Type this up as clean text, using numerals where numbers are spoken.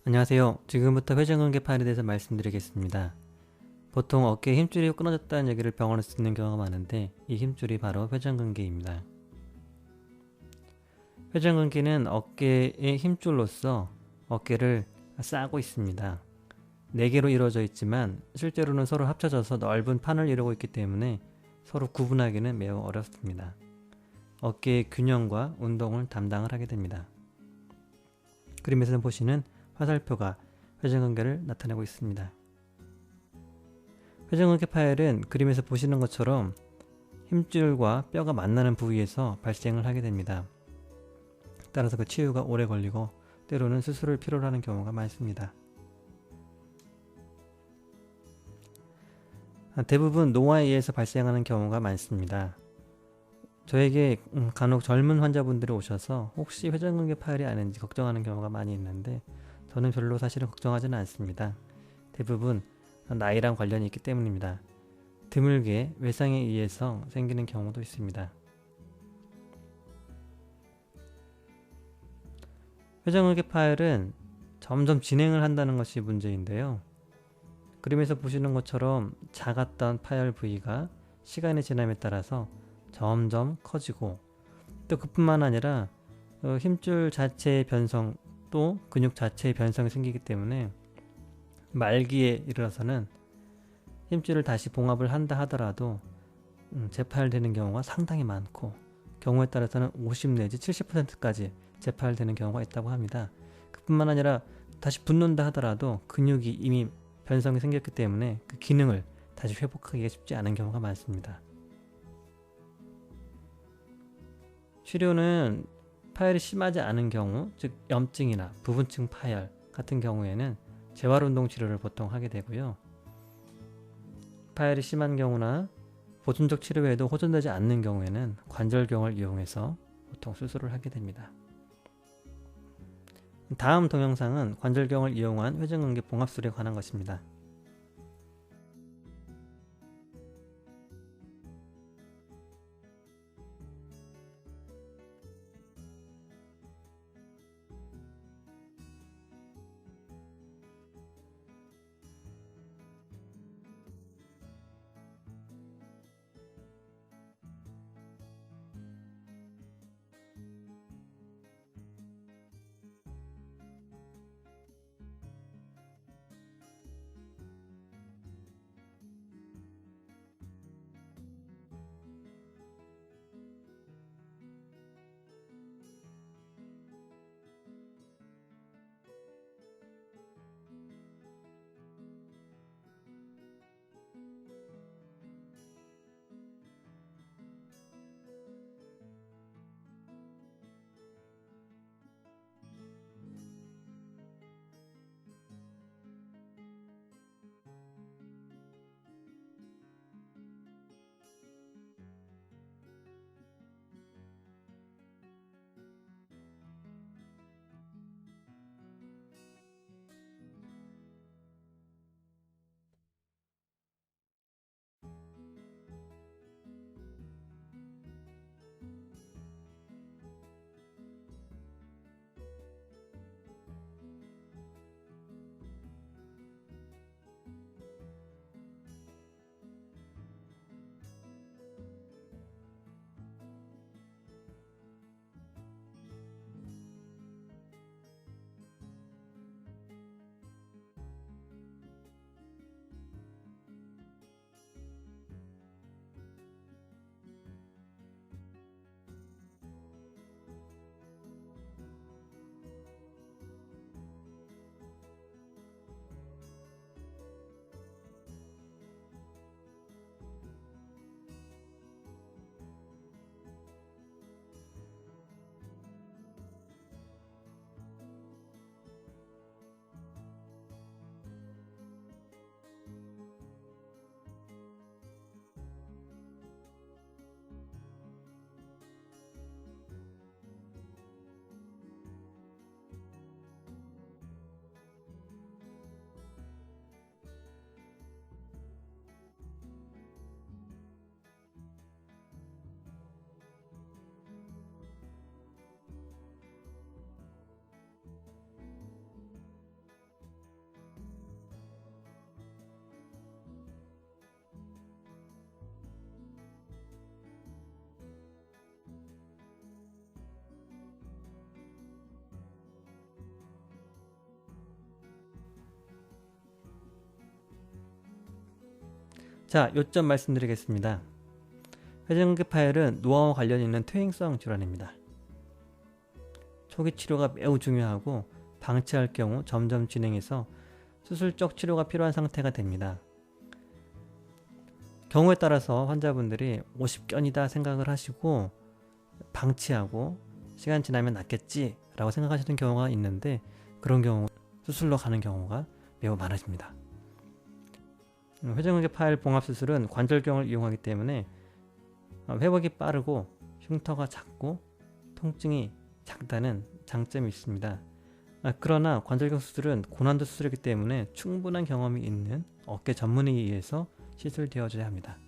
안녕하세요. 지금부터 회전근개 파열에 대해서 말씀드리겠습니다. 보통 어깨에 힘줄이 끊어졌다는 얘기를 병원에서 듣는 경우가 많은데 이 힘줄이 바로 회전근개입니다. 회전근개는 어깨의 힘줄로서 어깨를 싸고 있습니다. 4개로 이루어져 있지만 실제로는 서로 합쳐져서 넓은 판을 이루고 있기 때문에 서로 구분하기는 매우 어렵습니다. 어깨의 균형과 운동을 담당을 하게 됩니다. 그림에서 보시는 화살표가 회전근개를 나타내고 있습니다. 회전근개 파열은 그림에서 보시는 것처럼 힘줄과 뼈가 만나는 부위에서 발생을 하게 됩니다. 따라서 그 치유가 오래 걸리고 때로는 수술을 필요로 하는 경우가 많습니다. 대부분 노화에 의해서 발생하는 경우가 많습니다. 저에게 간혹 젊은 환자분들이 오셔서 혹시 회전근개 파열이 아닌지 걱정하는 경우가 많이 있는데 저는 별로 사실은 걱정하지는 않습니다. 대부분 나이랑 관련이 있기 때문입니다. 드물게 외상에 의해서 생기는 경우도 있습니다. 회전근개 파열은 점점 진행을 한다는 것이 문제인데요. 그림에서 보시는 것처럼 작았던 파열 부위가 시간이 지남에 따라서 점점 커지고 또 그뿐만 아니라 힘줄 자체의 변성 또 근육 자체의 변성이 생기기 때문에 말기에 이르러서는 힘줄을 다시 봉합을 한다 하더라도 재파열되는 경우가 상당히 많고 경우에 따라서는 50 내지 70%까지 재파열되는 경우가 있다고 합니다. 그뿐만 아니라 다시 붙는다 하더라도 근육이 이미 변성이 생겼기 때문에 그 기능을 다시 회복하기가 쉽지 않은 경우가 많습니다. 치료는 파열이 심하지 않은 경우, 즉 염증이나 부분층 파열 같은 경우에는 재활운동 치료를 보통 하게 되고요. 파열이 심한 경우나 보존적 치료 외에도 호전되지 않는 경우에는 관절경을 이용해서 보통 수술을 하게 됩니다. 다음 동영상은 관절경을 이용한 회전근개 봉합술에 관한 것입니다. 자, 요점 말씀드리겠습니다. 회전근개 파열은 노화와 관련 있는 퇴행성 질환입니다. 초기 치료가 매우 중요하고 방치할 경우 점점 진행해서 수술적 치료가 필요한 상태가 됩니다. 경우에 따라서 환자분들이 50견이다 생각을 하시고 방치하고 시간 지나면 낫겠지 라고 생각하시는 경우가 있는데, 그런 경우 수술로 가는 경우가 매우 많아집니다. 회전근개 파열 봉합수술은 관절경을 이용하기 때문에 회복이 빠르고 흉터가 작고 통증이 작다는 장점이 있습니다. 그러나 관절경 수술은 고난도 수술이기 때문에 충분한 경험이 있는 어깨 전문의에 의해서 시술되어져야 합니다.